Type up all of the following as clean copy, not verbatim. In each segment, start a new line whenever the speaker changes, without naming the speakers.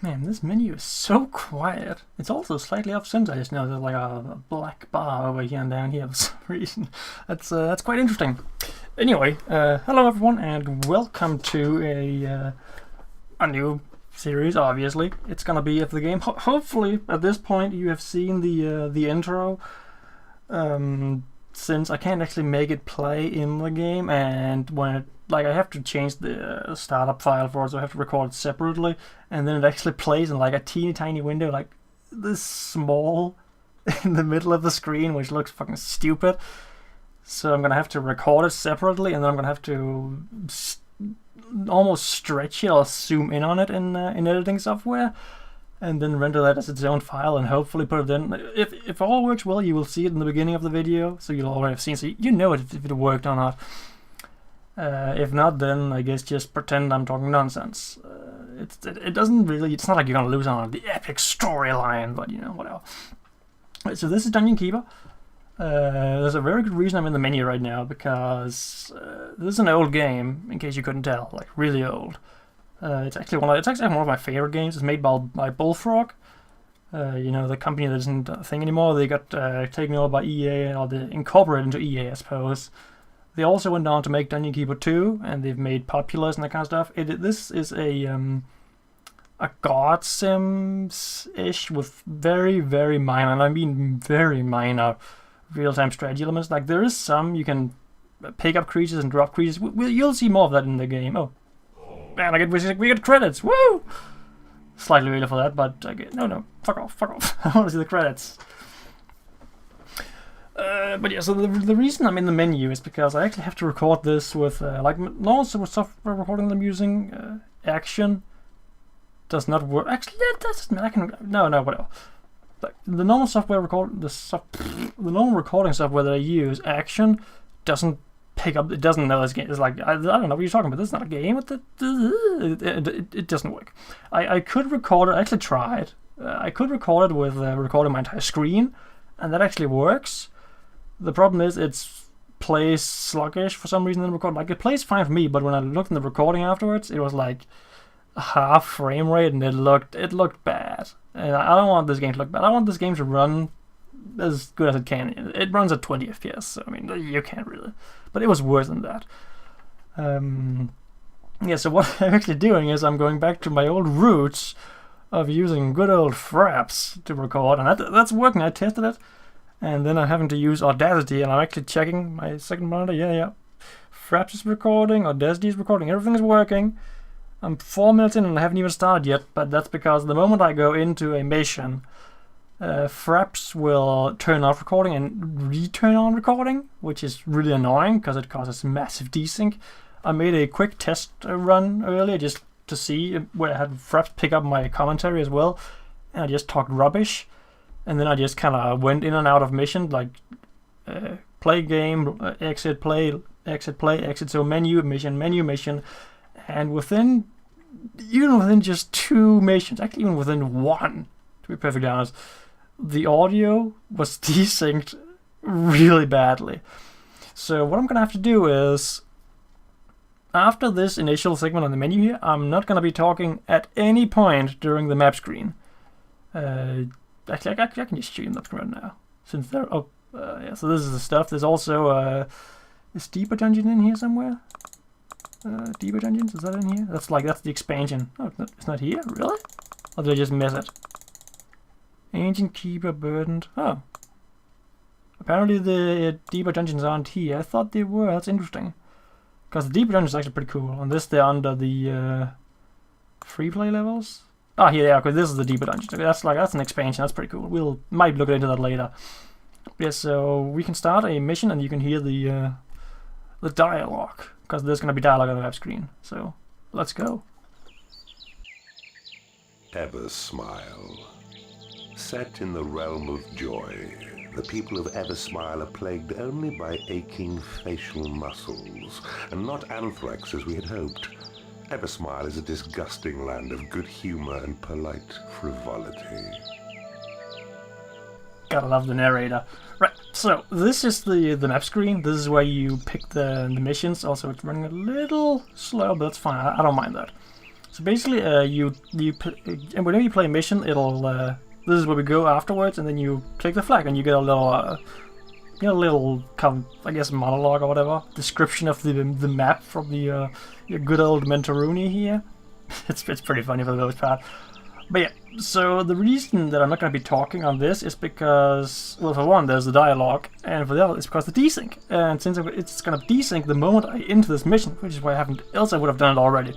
Man, this menu is so quiet. It's also slightly off center. I just know there's like a black bar over here and down here for some reason. That's quite interesting. Anyway, hello everyone and welcome to a new series. Obviously, it's gonna be of the game. Hopefully, at this point, you have seen the intro. Since I can't actually make it play in the game, and when it, I have to change the startup file for it, so I have to record it separately, and then it actually plays in like a teeny tiny window, like this small, in the middle of the screen, which looks fucking stupid. So I'm gonna have to record it separately, and then I'm gonna have to almost stretch it or zoom in on it in editing software, and then render that as its own file and hopefully put it in. If all works well, you will see it in the beginning of the video, so you'll already have seen, so you know if it worked or not. If not, then I guess just pretend I'm talking nonsense. It doesn't really, it's not like you're gonna lose on the epic storyline, but you know, whatever. So this is Dungeon Keeper. There's a very good reason I'm in the menu right now, because this is an old game, in case you couldn't tell, like really old. It's actually one of my favorite games. It's made by Bullfrog. You know, the company that isn't a thing anymore. They got taken over by EA, or they incorporated into EA, I suppose. They also went on to make Dungeon Keeper 2, and they've made Populous and that kind of stuff. This is a god sims-ish with very, very minor, and I mean very minor, real-time strategy elements. Like, there is some you can pick up creatures and drop creatures. You'll see more of that in the game. Oh. Man, we get credits, woo! Slightly early for that, but I get no, fuck off. I want to see the credits. But yeah, so the reason I'm in the menu is because I actually have to record this with like normal software recording I'm using. Action does not work. Actually, that doesn't. I can no, whatever. Like the normal software the normal recording software that I use, Action, doesn't pick up. It doesn't know this game. It's like I don't know what you're talking about. This is not a game. It doesn't work. I could record it. I actually tried. I could record it with recording my entire screen, and that actually works. The problem is it plays sluggish for some reason in the recording. Like, it plays fine for me, but when I looked in the recording afterwards, it was like a half frame rate, and it looked bad. And I don't want this game to look bad. I want this game to run as good as it can. It runs at 20 FPS, so I mean, you can't really. But it was worse than that. Yeah, so what I'm actually doing is I'm going back to my old roots of using good old fraps to record, and that's working. I tested it. And then I'm having to use Audacity, and I'm actually checking my second monitor. Yeah. Fraps is recording, Audacity is recording, everything is working. I'm 4 minutes in and I haven't even started yet, but that's because the moment I go into a mission, Fraps will turn off recording and return on recording, which is really annoying because it causes massive desync. I made a quick test run earlier just to see where I had Fraps pick up my commentary as well, and I just talked rubbish. And then I just kind of went in and out of mission, like play game, exit, play, exit. So menu, mission, and within just 2 missions, actually even within 1, to be perfectly honest, the audio was desynced really badly. So what I'm gonna have to do is, after this initial segment on the menu here, I'm not gonna be talking at any point during the map screen. Actually, I can just shoot them up right now, since they're up. Yeah, so this is the stuff. There's also is Deeper Dungeon in here somewhere? Deeper Dungeons, is that in here? That's the expansion. Oh, it's not here, really? Or did I just miss it? Ancient Keeper Burdened. Oh, apparently the Deeper Dungeons aren't here. I thought they were. That's interesting, because the Deeper Dungeons are actually pretty cool. On this, they're under the free play levels. Ah, here they are, because this is the Deeper Dungeon. Okay, that's an expansion. That's pretty cool. We'll might look into that later. Yeah, so we can start a mission, and you can hear the dialogue, because there's going to be dialogue on the web screen. So let's go.
Eversmile. Set in the realm of joy, the people of Eversmile are plagued only by aching facial muscles, and not anthrax as we had hoped. Eversmile is a disgusting land of good humor and polite frivolity.
Gotta love the narrator. Right, so this is the map screen. This is where you pick the missions. Also, it's running a little slow, but that's fine. I don't mind that. So basically, and whenever you play a mission, it'll this is where we go afterwards, and then you click the flag, and you get a little I guess monologue or whatever description of the map from the your good old Mentoruni here. it's pretty funny for the most part. But yeah, so the reason that I'm not going to be talking on this is because, well, for one, there's the dialogue, and for the other, it's because the desync. And since it's going to desync the moment I enter this mission, which is why I haven't, else I would have done it already.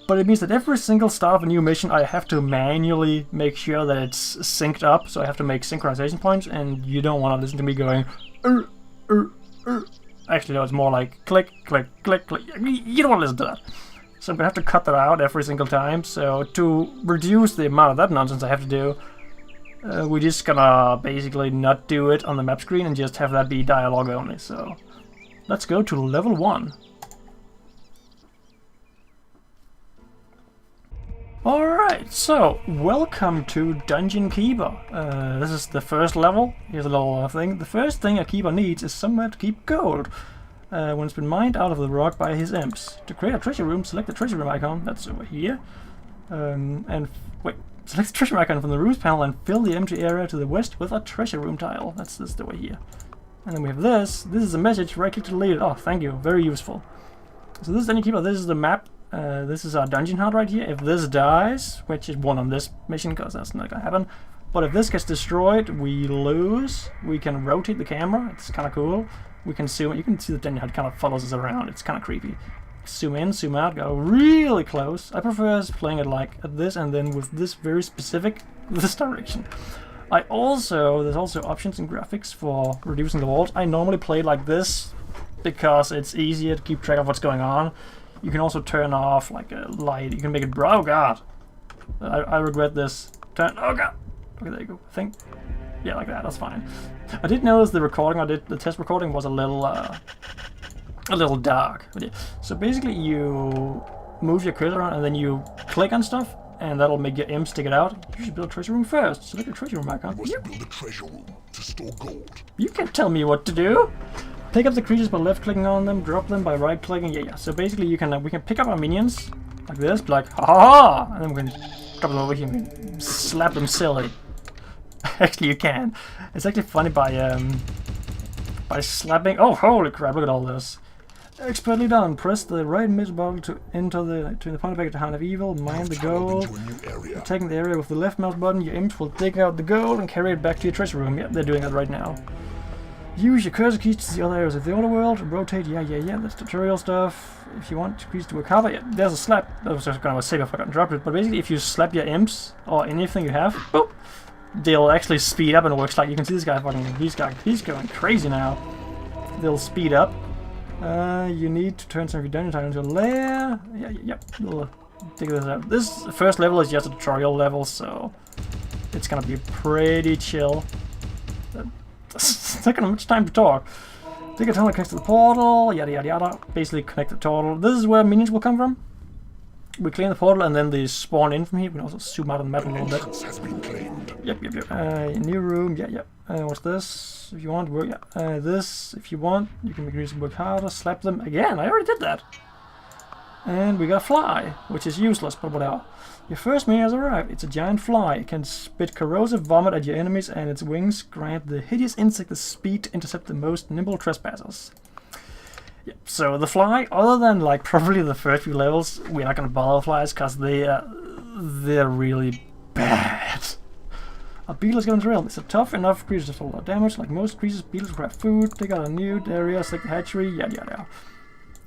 But it means that every single start of a new mission, I have to manually make sure that it's synced up, so I have to make synchronization points, and you don't want to listen to me going, Actually, no, it's more like click, click, click, click. You don't want to listen to that. So I'm going to have to cut that out every single time. So to reduce the amount of that nonsense I have to do, we're just going to basically not do it on the map screen and just have that be dialogue only. So let's go to level 1. Alright, so welcome to Dungeon Keeper. This is the first level. Here's a little thing. The first thing a keeper needs is somewhere to keep gold. When it's been mined out of the rock by his imps. To create a treasure room, select the treasure room icon, that's over here. Select the treasure room icon from the roofs panel and fill the empty area to the west with a treasure room tile. That's this over here. And then we have this. This is a message, right click to delete it. Oh, thank you, very useful. So this is Dungeon Keeper, this is the map. This is our dungeon heart right here. If this dies, which is one on this mission because that's not gonna happen. But if this gets destroyed, we lose. We can rotate the camera, it's kind of cool. We can zoom. You can see the dungeon heart kind of follows us around. It's kind of creepy. Zoom in, zoom out, go really close. I prefer playing it like at this and then with this very specific this direction. There's also options in graphics for reducing the walls. I normally play like this because it's easier to keep track of what's going on. You can also turn off like a light. You can make it bright. Oh god, I regret this. Oh god. Okay, there you go. I think. Yeah, like that. That's fine. I did notice the recording I did, the test recording was a little dark. But yeah. So basically, you move your cursor around and then you click on stuff, and that'll make your imp stick it out. You should build a treasure room first. Select a treasure room icon.
You must build a treasure room to store gold.
You can't tell me what to do. Pick up the creatures by left-clicking on them. Drop them by right-clicking. Yeah. So basically, we can pick up our minions like this, be like ha ha ha, and then we can drop them over here and slap them silly. Actually, you can. It's actually funny by slapping. Oh, holy crap! Look at all this. Expertly done. Press the right middle button to enter the point back to Hand of Evil. Mine the gold. Attacking the area with the left mouse button. Your imps will dig out the gold and carry it back to your treasure room. Yep, they're doing that right now. Use your cursor keys to see other areas of the underworld. Rotate. Yeah. That's tutorial stuff. If you want to keys to a cover, yeah, there's a slap. That was just kind of a save if I got interrupted. But basically, if you slap your imps or anything you have, boop, they'll actually speed up and it works like you can see this guy he's going crazy now. They'll speed up. You need to turn some of your dungeon time into a lair. Yep. We'll dig this out. This first level is just a tutorial level, so it's gonna be pretty chill. It's not gonna much time to talk. Dig a tunnel that connects to the portal. Yada yada yada. Basically connect the portal. This is where minions will come from. We clean the portal and then they spawn in from here. We can also zoom out on the map a little bit.
Has been claimed.
Yep. New room. Yeah. What's this? If you want, work. Yeah. This, if you want, you can make use of work harder. Slap them again. I already did that. And we got a fly, which is useless, but whatever. Your first minion has arrived. It's a giant fly. It can spit corrosive vomit at your enemies, and its wings grant the hideous insect the speed to intercept the most nimble trespassers. Yep, so the fly, other than like probably the first few levels, we're not gonna bother flies because they're really bad. A beetle is going to rail. It's a tough enough creature to fall a lot of damage. Like most creatures, beetles grab food. They got a new area, like the hatchery, yada.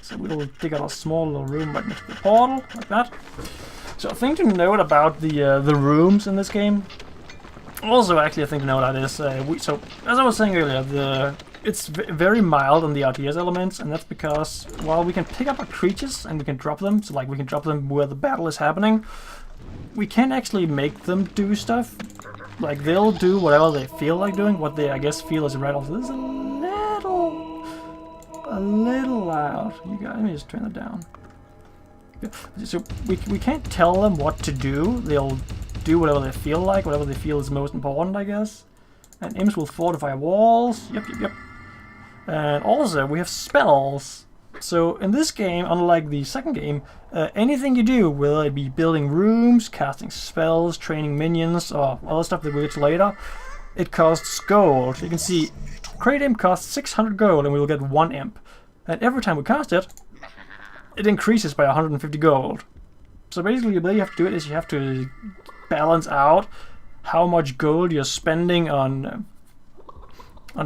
So we'll dig out a small little room right next to the portal, like that. So a thing to note about the rooms in this game. Also, actually, a thing to note that is, so as I was saying earlier, it's very mild on the RTS elements, and that's because while we can pick up our creatures and we can drop them, so like we can drop them where the battle is happening, we can actually make them do stuff. Like they'll do whatever they feel like doing, what they I guess feel is right. Also, this is a little loud. You guys, let me just turn it down. So we can't tell them what to do. They'll do whatever they feel like, whatever they feel is most important, I guess. And imps will fortify walls. Yep. And also we have spells. So in this game, unlike the second game, anything you do, whether it be building rooms, casting spells, training minions, or other stuff that we'll get to later, it costs gold. You can see Crate Imp costs 600 gold and we will get 1 imp. And every time we cast it, it increases by 150 gold. So basically the way you have to do it is you have to balance out how much gold you're spending on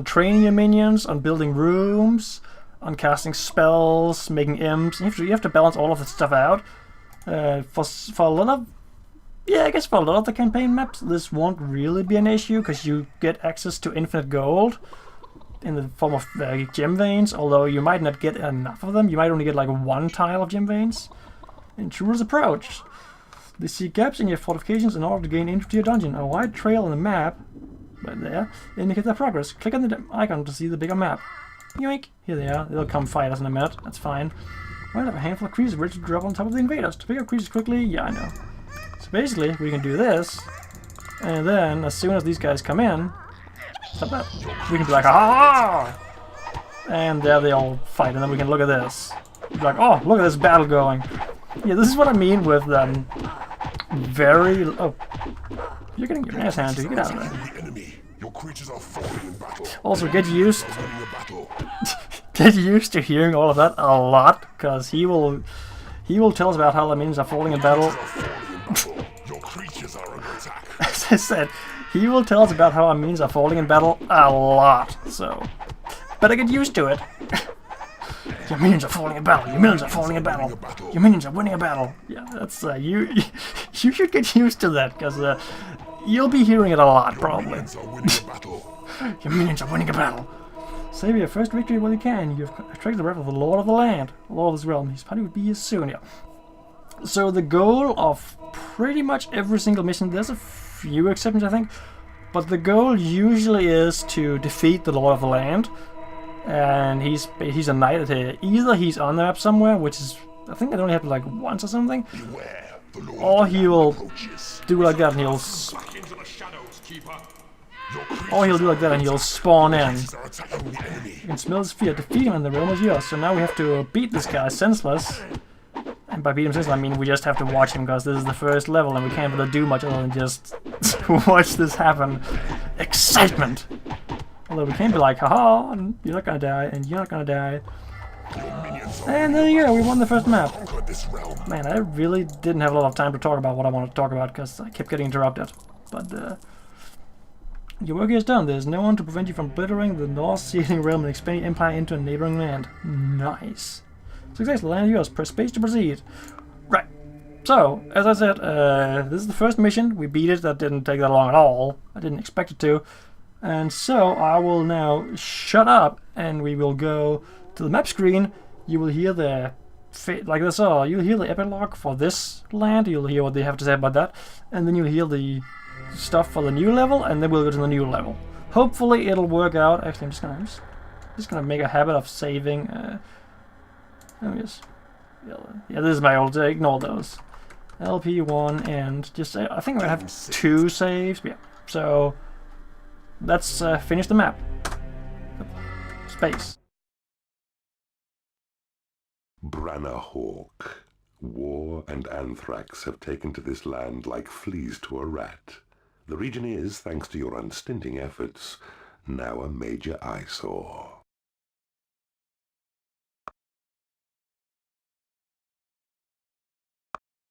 training your minions, on building rooms, on casting spells, making imps. You have to balance all of that stuff out. For a lot of, yeah, I guess for a lot of the campaign maps, this won't really be an issue because you get access to infinite gold in the form of gem veins. Although you might not get enough of them. You might only get like 1 tile of gem veins. Intruders approach. They see gaps in your fortifications in order to gain entry to your dungeon. A wide trail on the map, right there, indicates their progress. Click on the icon to see the bigger map. Yoink! Here they are. They'll come fight us in a minute. That's fine. Might have a handful of creatures ready to drop on top of the invaders. To pick up creatures quickly, yeah, I know. So basically, we can do this, and then as soon as these guys come in, stop that. We can be like, ah! And there they all fight, and then we can look at this. Be like, oh, look at this battle going. Yeah, this is what I mean with very. Oh, you're getting your ass handed to you. Get out of there. Also, get used to hearing all of that a lot, because he will tell us about how the minions are falling in battle. As I said, he will tell us about how our minions are falling in battle a lot. So, better get used to it. Your minions are falling in battle. Your minions are falling in battle. Your minions are winning a battle. Yeah, that's you. You should get used to that, because you'll be hearing it a lot, probably. Your minions are winning a battle. Save your first victory while you can. You have attracted the wrath of the Lord of the Land, Lord of this realm. His party will be here soon. Yeah. So the goal of pretty much every single mission, there's a few exceptions, I think, but the goal usually is to defeat the Lord of the Land. And he's a knight. Either he's on the map somewhere, which is, I think it only happened like once or something, or he will do like that and he'll do like that and he'll spawn in. You can smell his fear. Defeat him and the realm is yours. So now we have to beat this guy senseless. And by beat him senseless, I mean we just have to watch him, because this is the first level and we can't really do much other than just watch this happen. Excitement! Although we can't be like, haha, and you're not gonna die, and you're not gonna die. And there you go, we won the first map. Man, I really didn't have a lot of time to talk about what I wanted to talk about, because I kept getting interrupted. But, your work is done. There's no one to prevent you from obliterating the North Sealing Realm and expanding Empire into a neighboring land. Nice. Success, the land is yours. Press space to proceed. Right. So, as I said, this is the first mission. We beat it. That didn't take that long at all. I didn't expect it to. And so I will now shut up and we will go to the map screen. You will hear the, like this, you'll hear the epilogue for this land. You'll hear what they have to say about that. And then you'll hear the stuff for the new level, and then we'll go to the new level. Hopefully it'll work out. Actually, I'm just gonna make a habit of saving. Let me just, yeah, this is my old, ignore those. LP1 and just, I think I have 2 saves. Yeah, so let's finish the map. Space.
Branahawk. War and anthrax have taken to this land like fleas to a rat. The region is, thanks to your unstinting efforts, now a major eyesore.